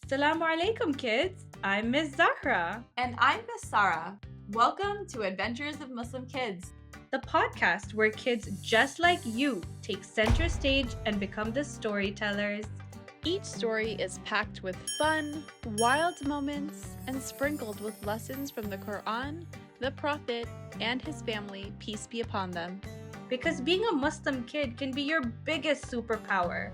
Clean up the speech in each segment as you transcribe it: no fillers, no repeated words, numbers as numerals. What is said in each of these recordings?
Assalamu alaikum, kids. I'm Miss Zahra, And I'm Miss Sarah. Welcome to Adventures of Muslim Kids. the podcast where kids just like you take center stage and become the storytellers. Each story is packed with fun, wild moments, and sprinkled with lessons from the Quran, the Prophet, and his family, peace be upon them. Because being a Muslim kid can be your biggest superpower.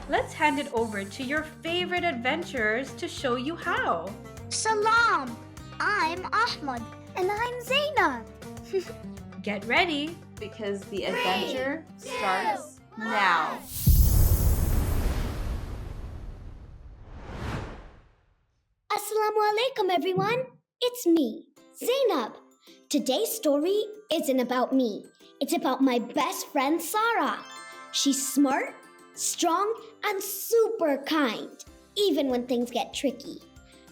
Let's hand it over to your favorite adventurers to show you how. Salam, I'm Ahmad. And I'm Zaynab. Get ready. Because the adventure starts now. Assalamu alaikum, everyone. It's me, Zaynab. Today's story isn't about me. It's about my best friend, Sarah. She's smart, strong, and super kind, even when things get tricky.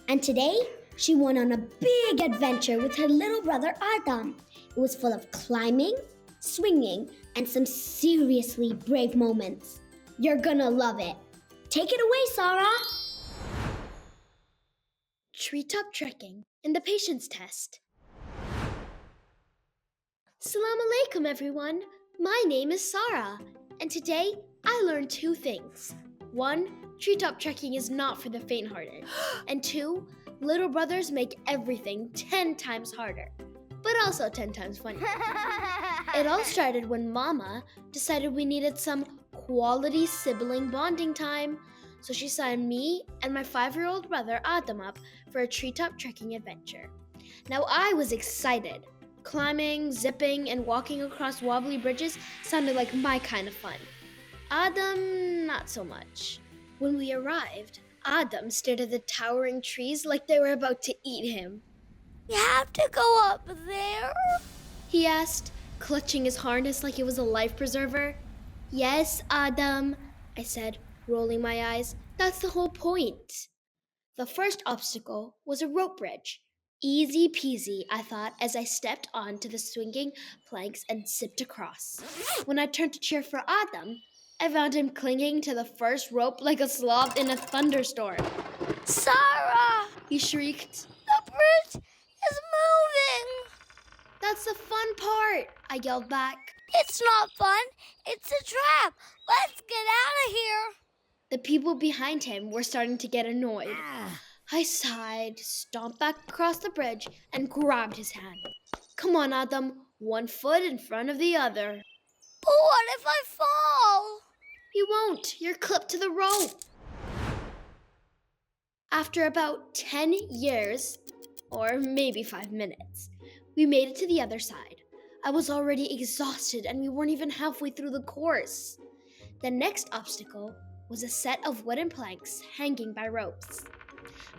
And today, she went on a big adventure with her little brother, Adam. It was full of climbing, swinging, and some seriously brave moments. You're gonna love it. Take it away, Sarah. Treetop trekking and the patience test. Salam alaikum, everyone. My name is Sarah, and today I learned two things. One, treetop trekking is not for the faint-hearted. And two, little brothers make everything 10 times harder, but also 10 times funnier. It all started when Mama decided we needed some quality sibling bonding time. So she signed me and my 5-year-old brother Adam up for a treetop trekking adventure. Now I was excited. Climbing, zipping, and walking across wobbly bridges sounded like my kind of fun. Adam, not so much. When we arrived, Adam stared at the towering trees like they were about to eat him. You have to go up there? He asked, clutching his harness like it was a life preserver. Yes, Adam, I said, rolling my eyes. That's the whole point. The first obstacle was a rope bridge. Easy peasy, I thought, as I stepped onto the swinging planks and zipped across. When I turned to cheer for Adam, I found him clinging to the first rope like a sloth in a thunderstorm. Sarah! He shrieked. The bridge is moving! That's the fun part, I yelled back. It's not fun. It's a trap. Let's get out of here. The people behind him were starting to get annoyed. I sighed, stomped back across the bridge, and grabbed his hand. Come on, Adam. One foot in front of the other. But what if I fall? You won't. You're clipped to the rope. After about 10 years, or maybe 5 minutes, we made it to the other side. I was already exhausted, and we weren't even halfway through the course. The next obstacle was a set of wooden planks hanging by ropes.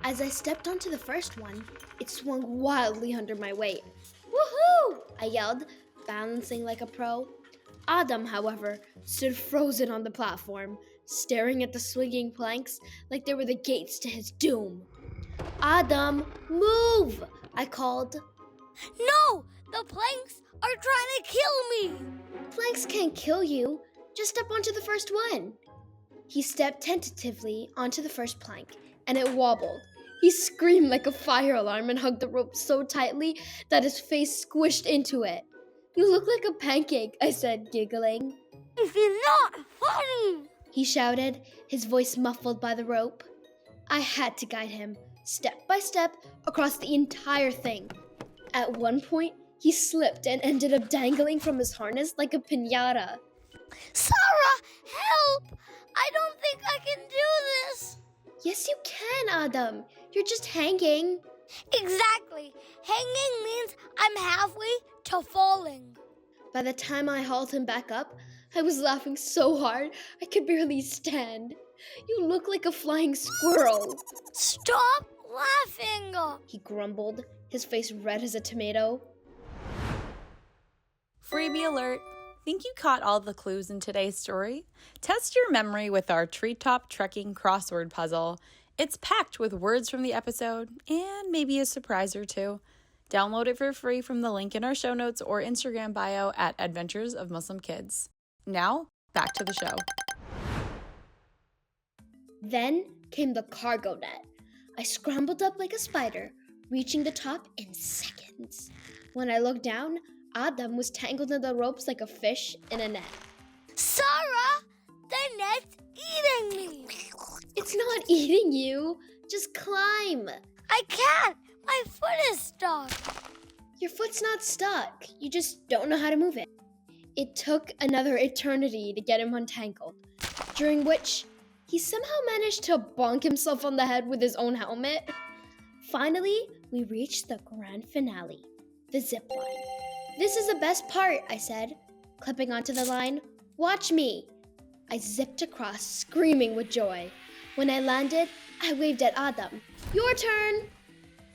As I stepped onto the first one, it swung wildly under my weight. Woohoo! I yelled, balancing like a pro. Adam, however, stood frozen on the platform, staring at the swinging planks like they were the gates to his doom. Adam, move! I called. No! The planks are trying to kill me! Planks can't kill you. Just step onto the first one. He stepped tentatively onto the first plank, and it wobbled. He screamed like a fire alarm and hugged the rope so tightly that his face squished into it. You look like a pancake, I said, giggling. If you're not funny, he shouted, his voice muffled by the rope. I had to guide him, step by step, across the entire thing. At one point, he slipped and ended up dangling from his harness like a piñata. Sarah, help! I don't think I can do this. Yes, you can, Adam. You're just hanging. Exactly. Hanging means I'm halfway to falling. By the time I hauled him back up, I was laughing so hard I could barely stand. You look like a flying squirrel. Stop laughing, he grumbled, his face red as a tomato. Freebie alert. Think you caught all the clues in today's story? Test your memory with our Treetop trekking crossword puzzle. It's packed with words from the episode and maybe a surprise or two. Download it for free from the link in our show notes or Instagram bio at Adventures of Muslim Kids. Now, back to the show. Then came the cargo net. I scrambled up like a spider, reaching the top in seconds. When I looked down, Adam was tangled in the ropes like a fish in a net. Sarah, the net's eating me. It's not eating you. Just climb. I can't. My foot is stuck. Your foot's not stuck. You just don't know how to move it. It took another eternity to get him untangled, during which he somehow managed to bonk himself on the head with his own helmet. Finally, we reached the grand finale, the zip line. This is the best part, I said, clipping onto the line. Watch me. I zipped across, screaming with joy. When I landed, I waved at Adam. Your turn,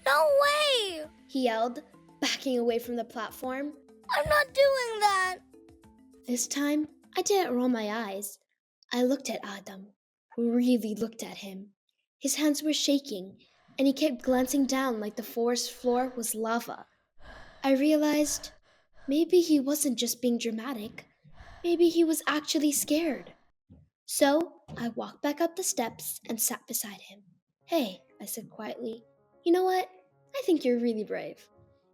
No way. he yelled, backing away from the platform. I'm not doing that. This time, I didn't roll my eyes. I looked at Adam, really looked at him. His hands were shaking, and he kept glancing down like the forest floor was lava. I realized maybe he wasn't just being dramatic. Maybe he was actually scared. So I walked back up the steps and sat beside him. Hey, I said quietly, you know what? I think you're really brave.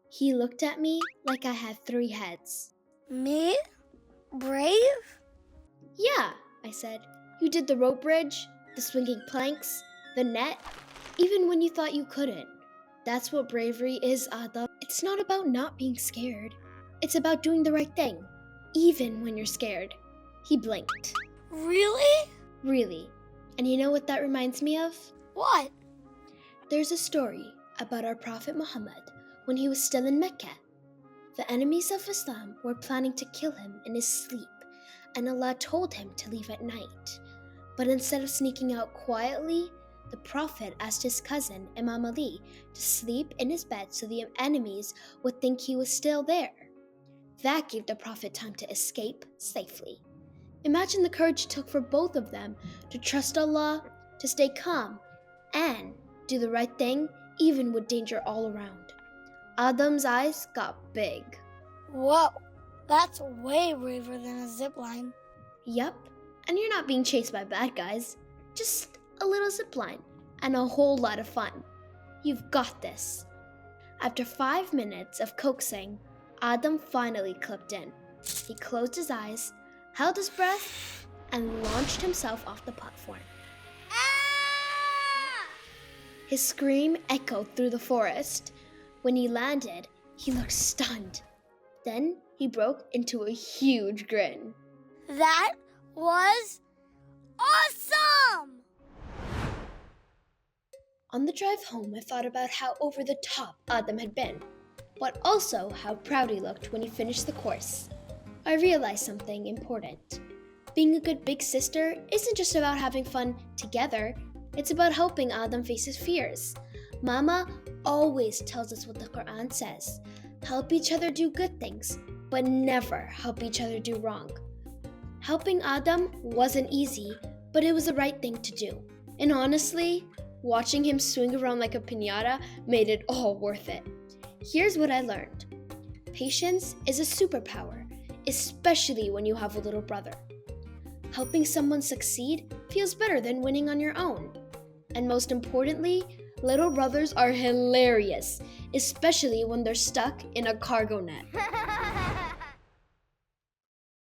He looked at me like I had 3 heads. Me? Brave? Yeah, I said. You did the rope bridge, the swinging planks, the net, even when you thought you couldn't. That's what bravery is, Adam. It's not about not being scared. It's about doing the right thing, even when you're scared. He blinked. Really? Really. And you know what that reminds me of? What? There's a story about our Prophet Muhammad when he was still in Mecca. The enemies of Islam were planning to kill him in his sleep, and Allah told him to leave at night. But instead of sneaking out quietly, the Prophet asked his cousin, Imam Ali, to sleep in his bed so the enemies would think he was still there. That gave the Prophet time to escape safely. Imagine the courage it took for both of them to trust Allah, to stay calm, and do the right thing even with danger all around. Adam's eyes got big. Whoa, that's way braver than a zip line. Yup, and you're not being chased by bad guys. Just a little zip line and a whole lot of fun. You've got this. After 5 minutes of coaxing, Adam finally clipped in. He closed his eyes, held his breath, and launched himself off the platform. Ah! His scream echoed through the forest. When he landed, he looked stunned. Then he broke into a huge grin. That was awesome! On the drive home, I thought about how over the top Adam had been, but also how proud he looked when he finished the course. I realized something important. Being a good big sister isn't just about having fun together, it's about helping Adam face his fears. Mama always tells us what the Quran says. Help each other do good things, but never help each other do wrong. Helping Adam wasn't easy, but it was the right thing to do. And honestly, watching him swing around like a piñata made it all worth it. Here's what I learned. Patience is a superpower, especially when you have a little brother. Helping someone succeed feels better than winning on your own. And most importantly, little brothers are hilarious, especially when they're stuck in a cargo net.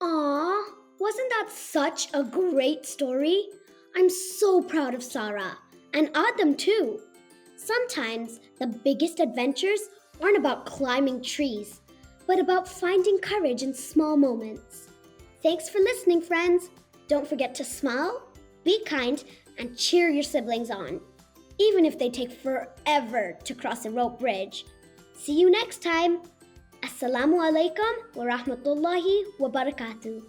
Aww, wasn't that such a great story? I'm so proud of Sarah, and Adam too. Sometimes the biggest adventures aren't about climbing trees, but about finding courage in small moments. Thanks for listening, friends. Don't forget to smile, be kind, and cheer your siblings on, even if they take forever to cross a rope bridge. See you next time. Assalamu alaikum wa rahmatullahi wa barakatuh.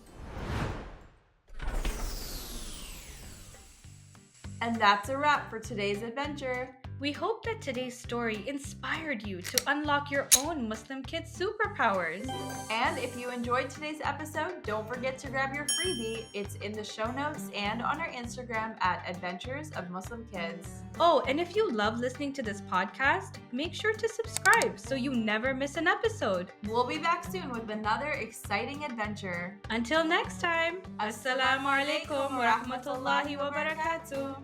And that's a wrap for today's adventure. We hope that today's story inspired you to unlock your own Muslim kids' superpowers. And if you enjoyed today's episode, don't forget to grab your freebie. It's in the show notes and on our Instagram at Adventures of Muslim Kids. Oh, and if you love listening to this podcast, make sure to subscribe so you never miss an episode. We'll be back soon with another exciting adventure. Until next time, Assalamu alaikum wa rahmatullahi wa barakatuh.